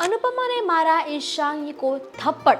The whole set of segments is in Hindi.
अनुपमा ने मारा ईशानी को थप्पड़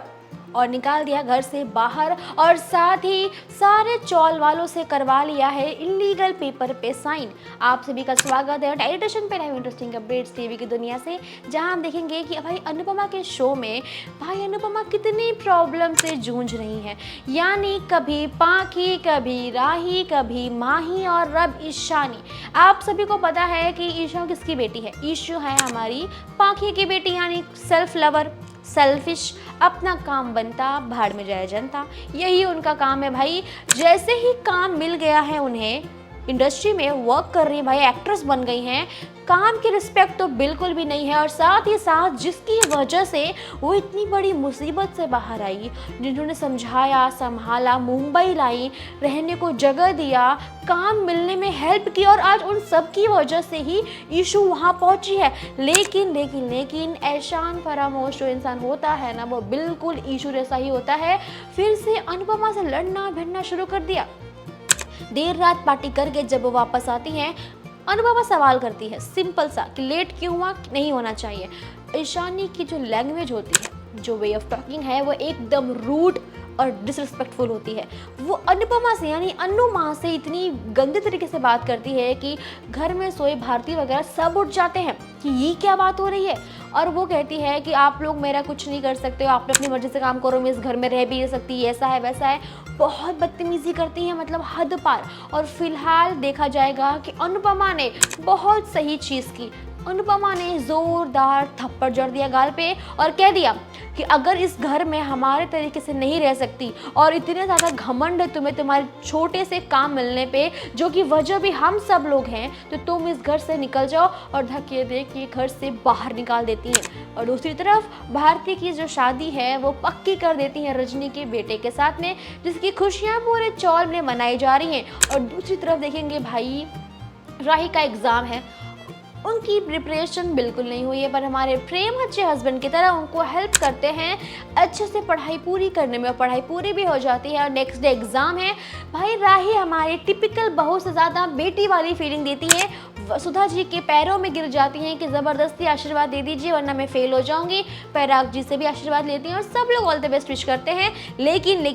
और निकाल दिया घर से बाहर और साथ ही सारे चौल वालों से करवा लिया है इलीगल पेपर पे साइन। आप सभी का स्वागत है डायरी स्टेशन पे नए इंटरेस्टिंग अपडेट्स टीवी की दुनिया से, जहां हम देखेंगे कि भाई अनुपमा के शो में भाई अनुपमा कितनी प्रॉब्लम से जूझ रही है। यानी कभी पाखी, कभी राही, कभी माही और अब ईशानी। आप सभी को पता है कि ईशा किसकी बेटी है? ईशू है हमारी पाखी की बेटी, यानी सेल्फ लवर, सेल्फिश, अपना काम बनता भाड़ में जाए जनता, यही उनका काम है भाई। जैसे ही काम मिल गया है उन्हें, इंडस्ट्री में वर्क कर रही है भाई, एक्ट्रेस बन गई हैं, काम की रिस्पेक्ट तो बिल्कुल भी नहीं है। और साथ ही साथ जिसकी वजह से वो इतनी बड़ी मुसीबत से बाहर आई, जिन्होंने समझाया, संभाला, मुंबई लाई, रहने को जगह दिया, काम मिलने में हेल्प की, और आज उन सब की वजह से ही ईशू वहाँ पहुँची है। लेकिन एहसान फरामोश जो इंसान होता है ना, वो बिल्कुल ईशू जैसा ही होता है। फिर से अनुपमा से लड़ना भिड़ना शुरू कर दिया। देर रात पार्टी करके जब वो वापस आती हैं, अनुपमा सवाल करती है सिंपल सा कि लेट क्यों हुआ, नहीं होना चाहिए। ईशानी की जो लैंग्वेज होती है, जो वे ऑफ टॉकिंग है, वो एकदम रूड और डिसरिस्पेक्टफुल होती है। वो अनुपमा से यानी अनु माँ से इतनी गंदे तरीके से बात करती है कि घर में सोए भारती वगैरह सब उठ जाते हैं कि ये क्या बात हो रही है। और वो कहती है कि आप लोग मेरा कुछ नहीं कर सकते हो, आप अपनी मर्जी से काम करो, मैं इस घर में रह भी नहीं सकती, ऐसा है वैसा है। बहुत बदतमीजी करती है, मतलब हद पार। और फिलहाल देखा जाएगा कि अनुपमा ने बहुत सही चीज़ की। अनुपमा ने जोरदार थप्पड़ जड़ दिया गाल पे और कह दिया कि अगर इस घर में हमारे तरीके से नहीं रह सकती और इतने ज़्यादा घमंड है तुम्हें तुम्हारे छोटे से काम मिलने पे, जो कि वजह भी हम सब लोग हैं, तो तुम इस घर से निकल जाओ। और धक्के दे के घर से बाहर निकाल देती हैं। और दूसरी तरफ भारती की जो शादी है वो पक्की कर देती हैं रजनी के बेटे के साथ में, जिसकी खुशियाँ पूरे चौल में मनाई जा रही हैं। और दूसरी तरफ देखेंगे भाई, राही का एग्ज़ाम है, उनकी प्रिपरेशन बिल्कुल नहीं हुई है, पर हमारे प्रेम अच्छे हस्बैंड की तरह उनको हेल्प करते हैं अच्छे से पढ़ाई पूरी करने में, और पढ़ाई पूरी भी हो जाती है। और नेक्स्ट डे एग्ज़ाम है भाई। राही हमारी टिपिकल बहू से ज़्यादा बेटी वाली फीलिंग देती है, सुधा जी के पैरों में गिर जाती हैं कि ज़बरदस्ती आशीर्वाद दे दीजिए वरना मैं फेल हो जाऊंगी। पराग जी से भी आशीर्वाद लेती हैं और सब लोग ऑल द बेस्ट विश करते हैं। लेकिन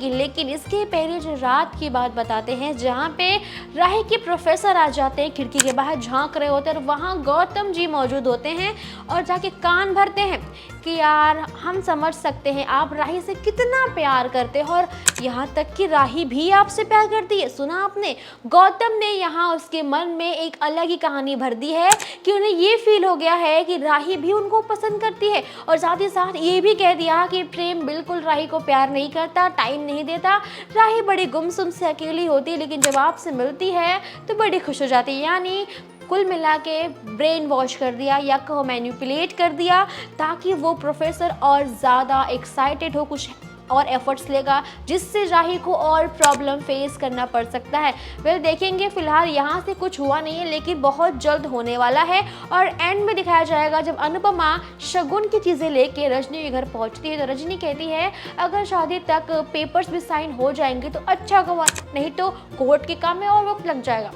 इसके पहले जो रात की बात बताते हैं, जहाँ पे राही के प्रोफेसर आ जाते हैं, खिड़की के बाहर झांक रहे होते हैं, और वहाँ गौतम जी मौजूद होते हैं और जाके कान भरते हैं कि यार हम समझ सकते हैं आप राही से कितना प्यार करते हो, और यहाँ तक कि राही भी आपसे प्यार करती है। सुना आपने? गौतम ने यहाँ उसके मन में एक अलग ही कहानी भर दी है कि उन्हें ये फील हो गया है कि राही भी उनको पसंद करती है, और साथ ही साथ ये भी कह दिया कि प्रेम बिल्कुल राही को प्यार नहीं करता, टाइम नहीं देता। राही बड़ी गुमसुम से अकेली होती है, लेकिन जब आपसे मिलती है तो बड़ी खुश हो जाती है। यानी कुल मिला के ब्रेन वॉश कर दिया या कहो मैनिपुलेट कर दिया, ताकि वो प्रोफेसर और ज़्यादा एक्साइटेड हो, कुछ और एफर्ट्स लेगा, जिससे राही को और प्रॉब्लम फेस करना पड़ सकता है। वेल देखेंगे, फिलहाल यहाँ से कुछ हुआ नहीं है, लेकिन बहुत जल्द होने वाला है। और एंड में दिखाया जाएगा जब अनुपमा शगुन की चीज़ें लेके रजनी के घर पहुँचती है, तो रजनी कहती है अगर शादी तक पेपर्स भी साइन हो जाएंगे तो अच्छा हुआ, नहीं तो कोर्ट के काम में और वक्त लग जाएगा।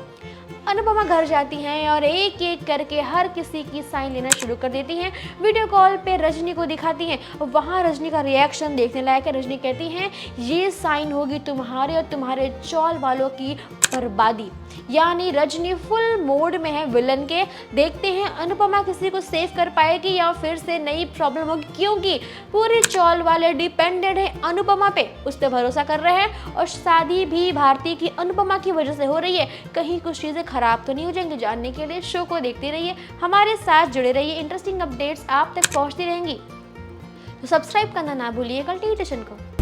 अनुपमा घर जाती हैं और एक एक करके हर किसी की साइन लेना शुरू कर देती हैं। वीडियो कॉल पे रजनी को दिखाती हैं, वहाँ रजनी का रिएक्शन देखने लायक है। रजनी कहती हैं ये साइन होगी तुम्हारे और तुम्हारे चौल वालों की बर्बादी। यानी रजनी फुल मोड में है विलन के। देखते हैं अनुपमा किसी को सेव कर पाएगी या फिर से नई प्रॉब्लम होगी, क्योंकि पूरे चौल वाले डिपेंडेंट है अनुपमा पे, उस पर भरोसा कर रहे हैं। और शादी भी भारती की अनुपमा की वजह से हो रही है। कहीं कुछ चीज़ें खराब तो नहीं हो जाएंगी? जानने के लिए शो को देखते रहिए, हमारे साथ जुड़े रहिए, इंटरेस्टिंग अपडेट्स आप तक पहुंचती रहेंगी। तो सब्सक्राइब करना ना भूलिएगा टीवी स्टेशन को।